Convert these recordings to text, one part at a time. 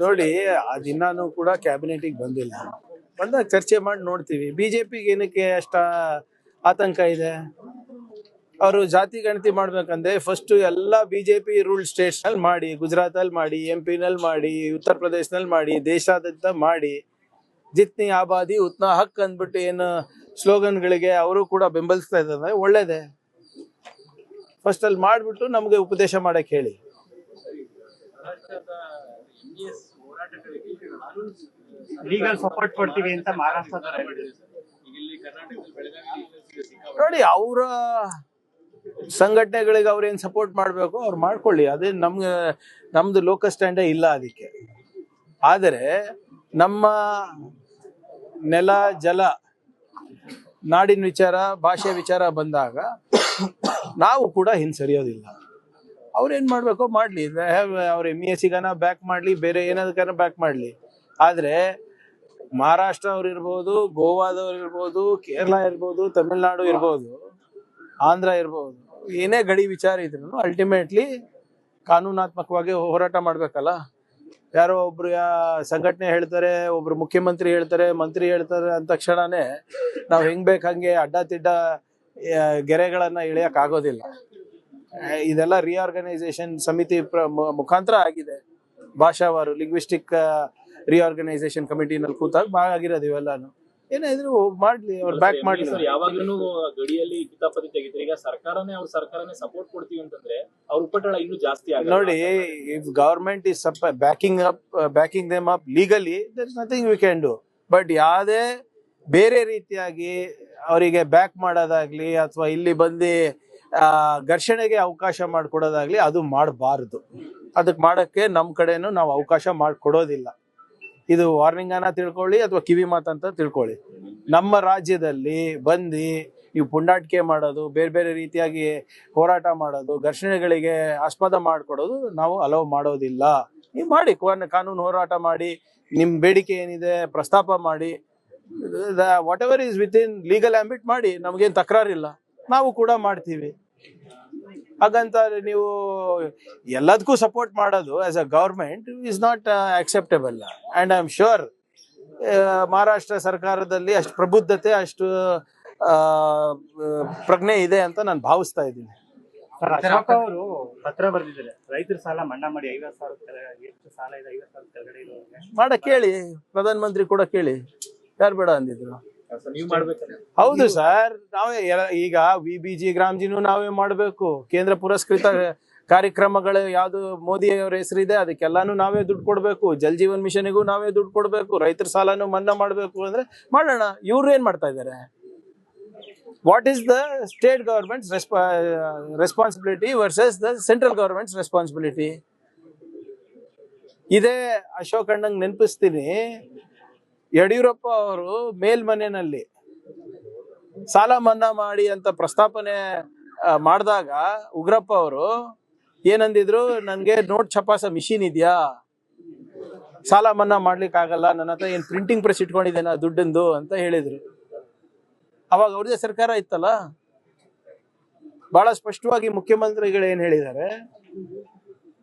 ನೋಡಿ ಅದಿನ್ನಾನು ಕೂಡ ಕ್ಯಾಬಿನೆಟಿಗೆ ಬಂದಿಲ್ಲ. ಬಂದಾಗ ಚರ್ಚೆ ಮಾಡಿ ನೋಡ್ತೀವಿ. ಬಿಜೆಪಿಗೆ ಏನಕ್ಕೆ ಅಷ್ಟ ಆತಂಕ ಇದೆ? ಅವರು ಜಾತಿ ಗಣತಿ ಮಾಡ್ಬೇಕಂದ್ರೆ ಫಸ್ಟ್ ಎಲ್ಲ ಬಿಜೆಪಿ ರೂಲ್ ಸ್ಟೇಟ್ಸ್ ನಲ್ಲಿ ಮಾಡಿ, ಗುಜರಾತ್ ಅಲ್ಲಿ ಮಾಡಿ, MP ನಲ್ಲಿ ಮಾಡಿ, ಉತ್ತರ ಪ್ರದೇಶನಲ್ಲಿ ಮಾಡಿ, ದೇಶಾದ್ಯಂತ ಮಾಡಿ, ಜಿತ್ನಿ ಆಬಾದಿ ಉತ್ನಾ ಹಕ್ ಅಂದ್ಬಿಟ್ಟು ಏನು ಸ್ಲೋಗನ್ಗಳಿಗೆ ಅವರು ಕೂಡ ಬೆಂಬಲಿಸ್ತಾ ಇದ್ದಾರೆ. ಒಳ್ಳೇದೇ, ಫಸ್ಟ್ ಅಲ್ಲಿ ಮಾಡ್ಬಿಟ್ಟು ನಮ್ಗೆ ಉಪದೇಶ ಮಾಡಕ್ ಹೇಳಿ. ಲೀಗಲ್ ಸಪೋರ್ಟ್ ಕೊಡ್ತೀವಿ ಅಂತ ಮಹಾರಾಷ್ಟ್ರ ನೋಡಿ, ಅವರ ಸಂಘಟನೆಗಳಿಗೆ ಅವ್ರೇನ್ ಸಪೋರ್ಟ್ ಮಾಡ್ಬೇಕು ಅವ್ರು ಮಾಡ್ಕೊಳ್ಳಿ. ಅದೇ ನಮ್ದು ಲೋಕಲ್ ಸ್ಟ್ಯಾಂಡೇ ಇಲ್ಲ ಅದಕ್ಕೆ. ಆದರೆ ನಮ್ಮ ನೆಲ ಜಲ ನಾಡಿನ ವಿಚಾರ, ಭಾಷೆ ವಿಚಾರ ಬಂದಾಗ ನಾವು ಕೂಡ ಹಿಂಸರಿಯೋದಿಲ್ಲ. ಅವ್ರೇನ್ ಮಾಡ್ಬೇಕೋ ಮಾಡ್ಲಿ. ಅವ್ರ MESಗಾನ ಬ್ಯಾಕ್ ಮಾಡ್ಲಿ, ಬೇರೆ ಏನಾದಕ್ಕಾನ ಬ್ಯಾಕ್ ಮಾಡ್ಲಿ. ಆದ್ರೆ ಮಹಾರಾಷ್ಟ್ರ ಅವ್ರು ಇರ್ಬೋದು, ಗೋವಾದವ್ರು ಇರ್ಬೋದು, ಕೇರಳ ಇರ್ಬೋದು, ತಮಿಳ್ನಾಡು ಇರ್ಬೋದು, ಆಂಧ್ರ ಇರ್ಬೋದು, ಏನೇ ಗಡಿ ವಿಚಾರ ಇದ್ರು ಅಲ್ಟಿಮೇಟ್ಲಿ ಕಾನೂನಾತ್ಮಕವಾಗಿ ಹೋರಾಟ ಮಾಡ್ಬೇಕಲ್ಲ. ಯಾರೋ ಒಬ್ರು ಸಂಘಟನೆ ಹೇಳ್ತಾರೆ, ಒಬ್ರು ಮುಖ್ಯಮಂತ್ರಿ ಹೇಳ್ತಾರೆ, ಮಂತ್ರಿ ಹೇಳ್ತಾರೆ ಅಂದ ತಕ್ಷಣನೇ ನಾವು ಹೆಂಗ್ ಬೇಕಂಗೆ ಅಡ್ಡ ಗೆರೆಗಳನ್ನ ಇಳಿಯಕ್ ಆಗೋದಿಲ್ಲ. ಇದೆಲ್ಲ ರಿಆರ್ಗನೈಸೇಷನ್ ಸಮಿತಿ ಮುಖಾಂತರ ಆಗಿದೆ. ಭಾಷಾವಾರು ಲಿಂಗ್ವಿಸ್ಟಿಕ್ ರಿಆರ್ಗನೈಸೇಷನ್ ಕಮಿಟಿನಲ್ಲಿ ಕೂತಾಗ ಆಗಿರೋದು ಇವೆಲ್ಲಾನು. ಏನೇ ಇದ್ರು ಮಾಡ್ಲಿ, ಅವ್ರು ಬ್ಯಾಕ್ ಮಾಡ್ಲಿ. ಯಾವಾಗ್ಲೂ ಗಡಿಯಲ್ಲಿ ಕಿತಾಪತಿ ತೆಗಿತಾರೆ. ಈಗ ಸರ್ಕಾರನೇ ಸಪೋರ್ಟ್ ಕೊಡ್ತೀವಿ ಅಂತಂದ್ರೆ ಅವ್ರ ಉಪಟಳ ಇನ್ನೂ ಜಾಸ್ತಿ ಆಗುತ್ತೆ. ನೋಡಿ, if government is backing them up legally, there is nothing we can do. But ಯಾವುದೇ ಬೇರೆ ರೀತಿಯಾಗಿ ಅವರಿಗೆ ಬ್ಯಾಕ್ ಮಾಡೋದಾಗ್ಲಿ ಅಥವಾ ಇಲ್ಲಿ ಬಂದು ಘರ್ಷಣೆಗೆ ಅವಕಾಶ ಮಾಡಿಕೊಡೋದಾಗ್ಲಿ ಅದು ಮಾಡಬಾರ್ದು. ಅದಕ್ಕೆ ಮಾಡಕ್ಕೆ ನಮ್ಮ ಕಡೆನೂ ನಾವು ಅವಕಾಶ ಮಾಡಿಕೊಡೋದಿಲ್ಲ. ಇದು ವಾರ್ನಿಂಗ್ ಅನ್ನ ತಿಳ್ಕೊಳ್ಳಿ ಅಥವಾ ಕಿವಿ ಮಾತಂತ ತಿಳ್ಕೊಳ್ಳಿ. ನಮ್ಮ ರಾಜ್ಯದಲ್ಲಿ ಬಂದು ನೀವು ಪುಂಡಾಟಿಕೆ ಮಾಡೋದು, ಬೇರೆ ಬೇರೆ ರೀತಿಯಾಗಿ ಹೋರಾಟ ಮಾಡೋದು, ಘರ್ಷಣೆಗಳಿಗೆ ಆಸ್ಪದ ಮಾಡಿಕೊಡೋದು ನಾವು ಅಲೋ ಮಾಡೋದಿಲ್ಲ. ನೀವು ಮಾಡಿ, ಕಾನೂನು ಹೋರಾಟ ಮಾಡಿ, ನಿಮ್ಮ ಬೇಡಿಕೆ ಏನಿದೆ ಪ್ರಸ್ತಾಪ ಮಾಡಿ, whatever is within legal ambit ಮಾಡಿ, ನಮಗೇನು ತಕರಾರಿಲ್ಲ. ನಾವು ಕೂಡ ಮಾಡ್ತೀವಿ. ಹಾಗಂತ ನೀವು ಎಲ್ಲದಕ್ಕೂ ಸಪೋರ್ಟ್ ಮಾಡೋದು as a government is not acceptable. And I am sure Maharashtra ಸರ್ಕಾರದಲ್ಲಿ ಅಷ್ಟು ಪ್ರಬುದ್ಧತೆ, ಅಷ್ಟು ಪ್ರಜ್ಞೆ ಇದೆ ಅಂತ ನಾನು ಭಾವಿಸ್ತಾ ಇದ್ದೀನಿ. ಅಶೋಕ್ ಅವರು ಪತ್ರ ಬರೆದಿದ್ದಾರೆ, ರೈತರ ಸಾಲ ಮನ್ನಾ ಮಾಡಿ 50,000 ಎಷ್ಟು ಸಾಲ ಇದೆ 50,000 ಕೆಳಗಡೆ ಮಾಡಕ್ ಹೇಳಿ. ಪ್ರಧಾನ ಮಂತ್ರಿ ಕೂಡ ಕೇಳಿ, ಯಾರು ಬೇಡ ಅಂದಿದ್ರು. ಹೌದು ಸರ್, ನಾವೇ ಈಗ VBG ಗ್ರಾಮ್ಜಿನೂ ನಾವೇ ಮಾಡಬೇಕು. ಕೇಂದ್ರ ಪುರಸ್ಕೃತ ಕಾರ್ಯಕ್ರಮಗಳು ಯಾವ್ದು ಮೋದಿ ಅವರ ಹೆಸರಿದೆ ಅದಕ್ಕೆಲ್ಲಾನು ನಾವೇ ದುಡ್ಡು ಕೊಡ್ಬೇಕು. ಜಲ್ ಜೀವನ್ ಮಿಷನ್ಗೂ ನಾವೇ ದುಡ್ಡು ಕೊಡ್ಬೇಕು. ರೈತರ ಸಾಲನು ಮನ್ನಾ ಮಾಡ್ಬೇಕು ಅಂದ್ರೆ ಮಾಡೋಣ. ಇವ್ರು ಏನ್ ಮಾಡ್ತಾ ಇದ್ದಾರೆ? What is the state governments responsibility versus the central governments responsibility? ಇದೇ ಅಶೋಕ್ ಅಣ್ಣಂಗ್ ನೆನಪಿಸ್ತೀನಿ. ಯಡಿಯೂರಪ್ಪ ಅವರು ಮೇಲ್ಮನೆಯಲ್ಲಿ ಸಾಲ ಮನ್ನಾ ಮಾಡಿ ಅಂತ ಪ್ರಸ್ತಾಪನೆ ಮಾಡಿದಾಗ ಉಗ್ರಪ್ಪ ಅವರು ಏನಂದಿದ್ರು, ನನ್ಗೆ ನೋಟ್ ಛಪಾಸ ಮಿಷಿನ್ ಇದೆಯಾ, ಸಾಲ ಮನ್ನಾ ಮಾಡ್ಲಿಕ್ಕೆ ಆಗಲ್ಲ, ನನ್ನ ಹತ್ರ ಏನ್ ಪ್ರಿಂಟಿಂಗ್ ಪ್ರೆಸ್ ಇಟ್ಕೊಂಡಿದ್ದೇನ ದುಡ್ಡಿಂದು ಅಂತ ಹೇಳಿದ್ರು. ಅವಾಗ ಅವ್ರದೇ ಸರ್ಕಾರ ಇತ್ತಲ್ಲ. ಬಹಳ ಸ್ಪಷ್ಟವಾಗಿ ಮುಖ್ಯಮಂತ್ರಿಗಳು ಏನ್ ಹೇಳಿದ್ದಾರೆ,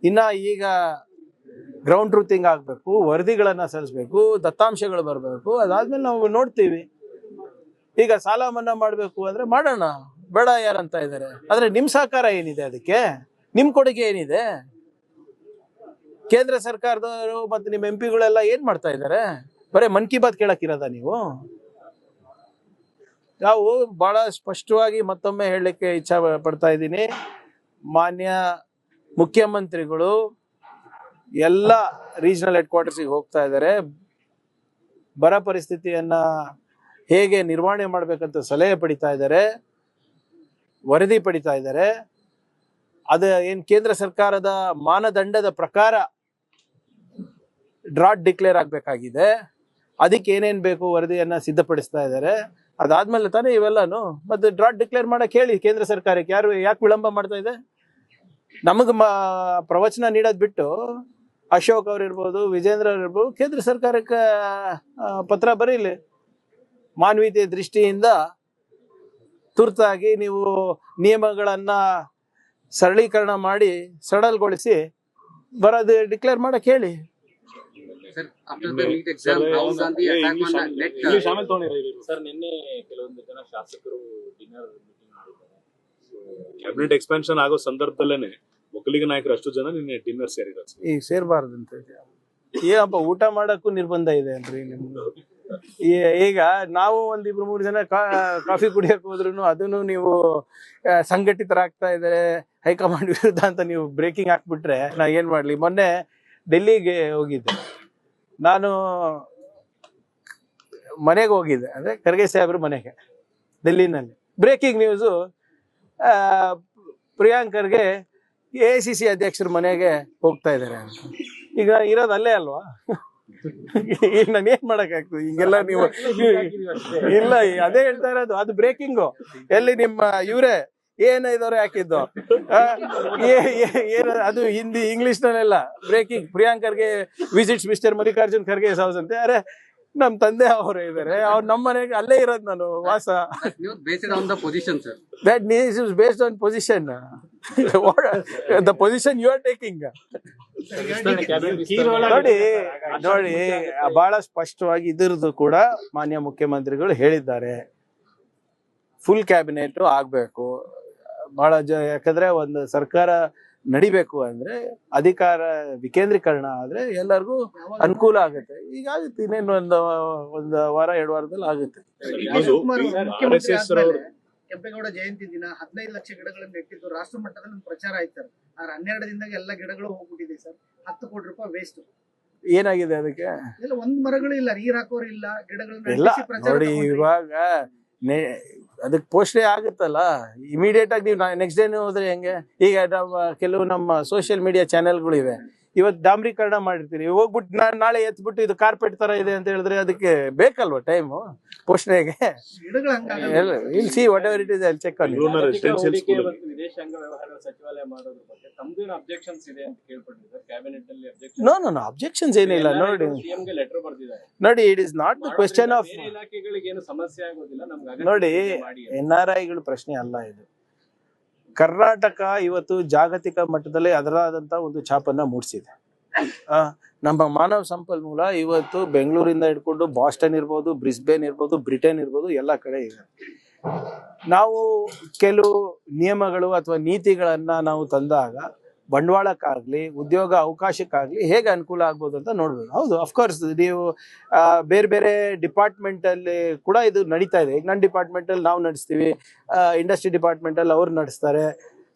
ಇನ್ನ ಈಗ ಗ್ರೌಂಡ್ ಟ್ರೂತಿಂಗ್ ಆಗ್ಬೇಕು, ವರದಿಗಳನ್ನ ಸಲ್ಲಿಸ್ಬೇಕು, ದತ್ತಾಂಶಗಳು ಬರಬೇಕು, ಅದಾದ್ಮೇಲೆ ನಾವು ನೋಡ್ತೀವಿ. ಈಗ ಸಾಲ ಮನ್ನಾ ಮಾಡ್ಬೇಕು ಅಂದ್ರೆ ಮಾಡೋಣ, ಬೇಡ ಯಾರಂತ ಇದ್ದಾರೆ. ಆದ್ರೆ ನಿಮ್ ಸಹಕಾರ ಏನಿದೆ, ಅದಕ್ಕೆ ನಿಮ್ ಕೊಡುಗೆ ಏನಿದೆ? ಕೇಂದ್ರ ಸರ್ಕಾರದವರು ಮತ್ತೆ ನಿಮ್ MP ಏನ್ ಮಾಡ್ತಾ ಇದ್ದಾರೆ? ಬರೇ ಮನ್ ಕಿ ಬಾತ್ ಕೇಳಕ್ಕಿರೋದ ನೀವು? ನಾವು ಬಹಳ ಸ್ಪಷ್ಟವಾಗಿ ಮತ್ತೊಮ್ಮೆ ಹೇಳಲಿಕ್ಕೆ ಇಚ್ಛಾ ಪಡ್ತಾ ಇದ್ದೀನಿ. ಮಾನ್ಯ ಮುಖ್ಯಮಂತ್ರಿಗಳು ಎಲ್ಲ ರೀಜನಲ್ ಹೆಡ್ ಕ್ವಾರ್ಟರ್ಸ್ಗೆ ಹೋಗ್ತಾ ಇದ್ದಾರೆ. ಬರ ಪರಿಸ್ಥಿತಿಯನ್ನ ಹೇಗೆ ನಿರ್ವಹಣೆ ಮಾಡ್ಬೇಕಂತ ಸಲಹೆ ಪಡಿತಾ ಇದ್ದಾರೆ, ವರದಿ ಪಡಿತಾ ಇದ್ದಾರೆ. ಅದ ಏನ್ ಕೇಂದ್ರ ಸರ್ಕಾರದ ಮಾನದಂಡದ ಪ್ರಕಾರ ಡ್ರಾಟ್ ಡಿಕ್ಲೇರ್ ಆಗ್ಬೇಕಾಗಿದೆ. ಅದಕ್ಕೆ ಏನೇನ್ ಬೇಕು ವರದಿಯನ್ನ ಸಿದ್ಧಪಡಿಸ್ತಾ ಇದ್ದಾರೆ. ಅದಾದ್ಮೇಲೆ ತಾನೇ ಇವೆಲ್ಲಾನು. ಮತ್ತೆ ಡ್ರಾಟ್ ಡಿಕ್ಲೇರ್ ಮಾಡಕ್ ಹೇಳಿ ಕೇಂದ್ರ ಸರ್ಕಾರಕ್ಕೆ. ಯಾಕೆ ವಿಳಂಬ ಮಾಡ್ತಾ ಇದೆ? ನಮಗ ಪ್ರವಚನ ನೀಡೋದ್ ಬಿಟ್ಟು ಅಶೋಕ್ ಅವ್ರಿರ್ಬೋದು, ವಿಜೇಂದ್ರ ಅವ್ರಿರ್ಬೋದು, ಕೇಂದ್ರ ಸರ್ಕಾರಕ್ಕೆ ಪತ್ರ ಬರೀಲಿ. ಮಾನವೀಯತೆ ದೃಷ್ಟಿಯಿಂದ ತುರ್ತಾಗಿ ನೀವು ನಿಯಮಗಳನ್ನ ಸರಳೀಕರಣ ಮಾಡಿ, ಸಡಲ್ಗೊಳಿಸಿ ಬರೋದು ಡಿಕ್ಲೇರ್ ಮಾಡಕ್ ಹೇಳಿ. Sir, after the NEET exam, Rahul Gandhi attack on the net. Sir ನಿನ್ನೆ ಕೆಲವೊಂದು ಜನ ಶಾಸಕರು ಡಿನ್ನರ್ ಮೀಟಿಂಗ್ ಮಾಡಿದ್ದಾರೆ. ಕ್ಯಾಬಿನೆಟ್ ಎಕ್ಸ್ಪಾನ್ಷನ್ ಆಗೋ ಸಂದರ್ಭದಲ್ಲೇನೆ ಒಕ್ಕಲಿಗ ನಾಯಕರು ಅಷ್ಟು ಜನ ನಿನ್ನೆ ಡಿನ್ನರ್ ಸೇರಿದ್ದಾರೆ. ಈಗ ಸೇರ್ಬಾರ್ದಂತ ಏನಪ್ಪ, ಊಟ ಮಾಡಕ್ಕೂ ನಿರ್ಬಂಧ ಇದೆ ಅಲ್ರಿ ನಿಮ್ದು. ಈಗ ನಾವು ಒಂದಿಬ್ರು ಮೂರು ಜನ ಕಾಫಿ ಕುಡಿಯಕ್ ಹೋದ್ರು ಅದನ್ನು ನೀವು ಸಂಘಟಿತರಾಗ್ತಾ ಇದ್ದಾರೆ ಹೈಕಮಾಂಡ್ ವಿರುದ್ಧ ಅಂತ ನೀವು ಬ್ರೇಕಿಂಗ್ ಹಾಕ್ಬಿಟ್ರೆ ನಾ ಏನ್ ಮಾಡ್ಲಿ. ಮೊನ್ನೆ ಡೆಲ್ಲಿಗೆ ಹೋಗಿದ್ದೆ ನಾನು, ಮನೆಗೆ ಹೋಗಿದ್ದೆ, ಅಂದ್ರೆ ಖರ್ಗೆ ಸಾಹೇಬ್ರ ಮನೆಗೆ ಡೆಲ್ಲಿನಲ್ಲಿ. Breaking news, Priyank Kharge AICC ಅಧ್ಯಕ್ಷರ ಮನೆಗೆ ಹೋಗ್ತಾ ಇದ್ದಾರೆ ಅಂತ. ಈಗ ಇರೋದು ಅಲ್ಲೇ ಅಲ್ವಾ, ಈಗ ನಾನು ಏನ್ ಮಾಡಕ್ಕಾಗ್ತದೆ ಹಿಂಗೆಲ್ಲ ನೀವು. ಇಲ್ಲ, ಅದೇ ಹೇಳ್ತಾ ಇರೋದು, ಅದು ಬ್ರೇಕಿಂಗು. ಎಲ್ಲಿ ನಿಮ್ಮ ಇವರೇ ಏನಿದವ್ರೆ ಹಾಕಿದ್ದು ಏನ, ಅದು ಹಿಂದಿ ಇಂಗ್ಲಿಷ್ ನಲ್ಲೆಲ್ಲ breaking. Priyank Kharge visits mister Mallikarjun Kharge house ಅಂತೆ. ಅರೆ ನಮ್ ತಂದೆ ಅವರೇ ಇದಾರೆ, ಅವ್ರು ನಮ್ಮ ಮನೆಗೆ ಅಲ್ಲೇ ಇರೋದು ನಾನು ವಾಸ. Based on the position, sir. That news is based on position. The position you are taking. ನೋಡಿ ನೋಡಿ, ಬಹಳ ಸ್ಪಷ್ಟವಾಗಿ ಇದ್ರದ್ದು ಕೂಡ ಮಾನ್ಯ ಮುಖ್ಯಮಂತ್ರಿಗಳು ಹೇಳಿದ್ದಾರೆ. ಫುಲ್ ಕ್ಯಾಬಿನೆಟ್ ಆಗ್ಬೇಕು, ಬಹಳ ಯಾಕಂದ್ರೆ ಒಂದು ಸರ್ಕಾರ ನಡಿಬೇಕು ಅಂದ್ರೆ ಅಧಿಕಾರ ವಿಕೇಂದ್ರೀಕರಣ ಆದ್ರೆ ಎಲ್ಲರಿಗೂ ಅನುಕೂಲ ಆಗುತ್ತೆ. ಈಗ ಆಗುತ್ತೆ, ಇನ್ನೇನು ಒಂದು ವಾರ 2 ವಾರದಲ್ಲಿ ಆಗುತ್ತೆ. ಕೆಂಪೇಗೌಡ ಜಯಂತಿ ದಿನ 15 ಲಕ್ಷ ಗಿಡಗಳನ್ನು ನೆಟ್ಟಿದ್ದು ರಾಷ್ಟ್ರ ಮಟ್ಟದಲ್ಲಿ ಒಂದು ಪ್ರಚಾರ ಆಯ್ತು ಸರ್. ಆದ್ರೆ 12 ದಿನದಾಗ ಎಲ್ಲ ಗಿಡಗಳು ಹೋಗ್ಬಿಟ್ಟಿದೆ ಸರ್. 10 ಕೋಟಿ ರೂಪಾಯಿ ವೇಸ್ಟ್. ಏನಾಗಿದೆ ಅದಕ್ಕೆ? ಇಲ್ಲ, ಒಂದ್ ಮರಗಳು ಇಲ್ಲ, ನೀರ್ ಹಾಕೋರು ಇಲ್ಲ, ಗಿಡಗಳನ್ನ ಇಲ್ಲ ನೆಟ್ಟಿಸಿ ಪ್ರಚಾರ ನೋಡಿ, ತಗೊಂಡ್ರಿ. ಇವಾಗ ಅದಕ್ಕೆ ಪೋಸ್ಟೇ ಆಗುತ್ತಲ್ಲ, ಇಮಿಡಿಯೇಟ್ ಆಗಿ ನೀವು ನೆಕ್ಸ್ಟ್ ಡೇನೇ ಹೋದ್ರೆ ಹೆಂಗೆ? ಈಗ ಕೆಲವು ನಮ್ಮ ಸೋಷಿಯಲ್ ಮೀಡಿಯಾ ಚಾನೆಲ್ಗಳಿವೆ, ಇವತ್ತು ಡಾಂಬ್ರೀಕರಣ ಮಾಡಿರ್ತೀರಿ, ಹೋಗ್ಬಿಟ್ಟು ನಾಳೆ ಎತ್ಬಿಟ್ಟು ಇದು ಕಾರ್ಪೆಟ್ ತರ ಇದೆ ಅಂತ ಹೇಳಿದ್ರೆ ಅದಕ್ಕೆ ಬೇಕಲ್ವಾ ಟೈಮು ಪೋಸ್ಟ್ಗೆ? ಗಿಡಗಳು ಹಂಗಾಗಲ್ಲ. Will see whatever it is, I will check on it. Residential school ವಿದೇಶಾಂಗ ವ್ಯವಹಾರಗಳ ಸಚಿವಾಲಯ ಮಾಡೋದ್ರ ಬಗ್ಗೆ ತಮ್ದೇನು ಅಬ್ಜೆಕ್ಷನ್ಸ್ ಇದೆ ಅಂತ ಕೇಳ್ಪಟ್ಟಿದ್ದಾರೆ. ಕ್ಯಾಬಿನೆಟ್ ಅಲ್ಲಿ ನೋ ಅಬ್ಜೆಕ್ಷನ್ಸ್ ಏನಿಲ್ಲ. ನೋಡಿ ಸಿಎಂ ಗೆ ಲೆಟರ್ ಬರ್ದಿದ್ದಾರೆ. ನೋಡಿ, it is not the question of, ಬೇರೆ ಇಲಾಖೆಗಳಿಗೆ ಏನು ಸಮಸ್ಯೆ ಆಗೋದಿಲ್ಲ, ನಮ್ಗೆ ನೋಡಿ NRIಗಳು ಪ್ರಶ್ನೆ ಅಲ್ಲ ಇದು. ಕರ್ನಾಟಕ ಇವತ್ತು ಜಾಗತಿಕ ಮಟ್ಟದಲ್ಲಿ ಅದರಾದಂತ ಒಂದು ಛಾಪನ್ನ ಮೂಡಿಸಿದೆ. ನಮ್ಮ ಮಾನವ ಸಂಪನ್ಮೂಲ ಇವತ್ತು ಬೆಂಗಳೂರಿಂದ ಹಿಡ್ಕೊಂಡು ಬಾಸ್ಟನ್ ಇರ್ಬೋದು, ಬ್ರಿಸ್ಬೇನ್ ಇರ್ಬೋದು, ಬ್ರಿಟನ್ ಇರ್ಬೋದು, ಎಲ್ಲ ಕಡೆ ಇದೆ. ನಾವು ಕೆಲವು ನಿಯಮಗಳು ಅಥವಾ ನೀತಿಗಳನ್ನ ನಾವು ತಂದಾಗ ಬಂಡವಾಳಕ್ಕಾಗ್ಲಿ ಉದ್ಯೋಗ ಅವಕಾಶಕ್ಕಾಗ್ಲಿ ಹೇಗೆ ಅನುಕೂಲ ಆಗ್ಬೋದು ಅಂತ ನೋಡ್ಬೋದು. ಹೌದು, ಅಫ್ಕೋರ್ಸ್ ನೀವು ಬೇರೆ ಬೇರೆ ಡಿಪಾರ್ಟ್ಮೆಂಟ್ ಅಲ್ಲಿ ಕೂಡ ಇದು ನಡೀತಾ ಇದೆ. ಈಗ ನನ್ನ ಡಿಪಾರ್ಟ್ಮೆಂಟ್ ಅಲ್ಲಿ ನಾವು ನಡೆಸ್ತೀವಿ, ಇಂಡಸ್ಟ್ರಿ ಡಿಪಾರ್ಟ್ಮೆಂಟ್ ಅಲ್ಲಿ ಅವ್ರು ನಡೆಸ್ತಾರೆ.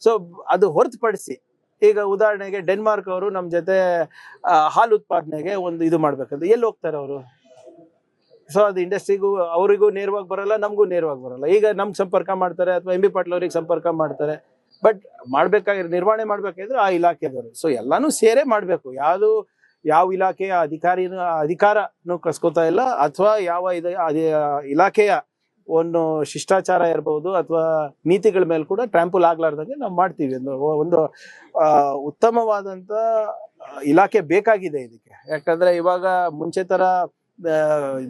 ಸೊ ಅದು ಹೊರತುಪಡಿಸಿ ಈಗ ಉದಾಹರಣೆಗೆ ಡೆನ್ಮಾರ್ಕ್ ಅವರು ನಮ್ಮ ಜೊತೆ ಹಾಲು ಉತ್ಪಾದನೆಗೆ ಒಂದು ಇದು ಮಾಡ್ಬೇಕಂದ್ರೆ ಎಲ್ಲಿ ಹೋಗ್ತಾರೆ ಅವರು? ಸೊ ಅದು ಇಂಡಸ್ಟ್ರಿಗೂ ಅವರಿಗೂ ನೇರವಾಗಿ ಬರಲ್ಲ, ನಮಗೂ ನೇರವಾಗಿ ಬರಲ್ಲ. ಈಗ ನಮ್ಗೆ ಸಂಪರ್ಕ ಮಾಡ್ತಾರೆ ಅಥವಾ MB ಪಾಟೀಲ್ ಅವ್ರಿಗೆ ಸಂಪರ್ಕ ಮಾಡ್ತಾರೆ. ಬಟ್ ಮಾಡ್ಬೇಕಾಗಿರೋ ನಿರ್ವಹಣೆ ಮಾಡ್ಬೇಕಾದ್ರೆ ಆ ಇಲಾಖೆದವರು. ಸೊ ಎಲ್ಲಾನು ಸೇರೇ ಮಾಡ್ಬೇಕು. ಯಾವ ಇಲಾಖೆಯ ಅಧಿಕಾರನು ಕಸ್ಕೋತಾ ಇಲ್ಲ, ಅಥವಾ ಯಾವ ಇಲಾಖೆಯ ಒಂದು ಶಿಷ್ಟಾಚಾರ ಇರ್ಬೋದು ಅಥವಾ ನೀತಿಗಳ ಮೇಲೆ ಕೂಡ ಟ್ರಾಂಪಲ್ ಆಗ್ಲಾರ್ದಂಗೆ ನಾವು ಮಾಡ್ತೀವಿ. ಒಂದು ಉತ್ತಮವಾದಂತ ಇಲಾಖೆ ಬೇಕಾಗಿದೆ ಇದಕ್ಕೆ. ಯಾಕಂದ್ರೆ ಇವಾಗ ಮುಂಚೆ ತರ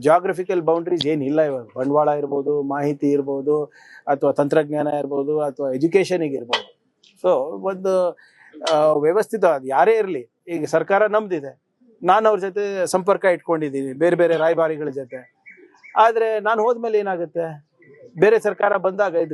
ಜಾಗ್ರಫಿಕಲ್ ಬೌಂಡ್ರೀಸ್ ಏನಿಲ್ಲ. ಇವಾಗ ಬಂಡವಾಳ ಇರ್ಬೋದು, ಮಾಹಿತಿ ಇರ್ಬೋದು, ಅಥವಾ ತಂತ್ರಜ್ಞಾನ ಇರ್ಬೋದು, ಅಥವಾ ಎಜುಕೇಶನ್ಗೆ ಇರ್ಬೋದು. ಸೊ ಒಂದು ವ್ಯವಸ್ಥಿತ, ಅದು ಯಾರೇ ಇರಲಿ, ಈಗ ಸರ್ಕಾರ ನಮ್ದಿದೆ, ನಾನು ಅವ್ರ ಜೊತೆ ಸಂಪರ್ಕ ಇಟ್ಕೊಂಡಿದ್ದೀನಿ ಬೇರೆ ಬೇರೆ ರಾಯಭಾರಿಗಳ ಜೊತೆ. ಆದ್ರೆ ನಾನು ಹೋದ್ಮೇಲೆ ಏನಾಗುತ್ತೆ, ಬೇರೆ ಸರ್ಕಾರ ಬಂದಾಗ ಇದು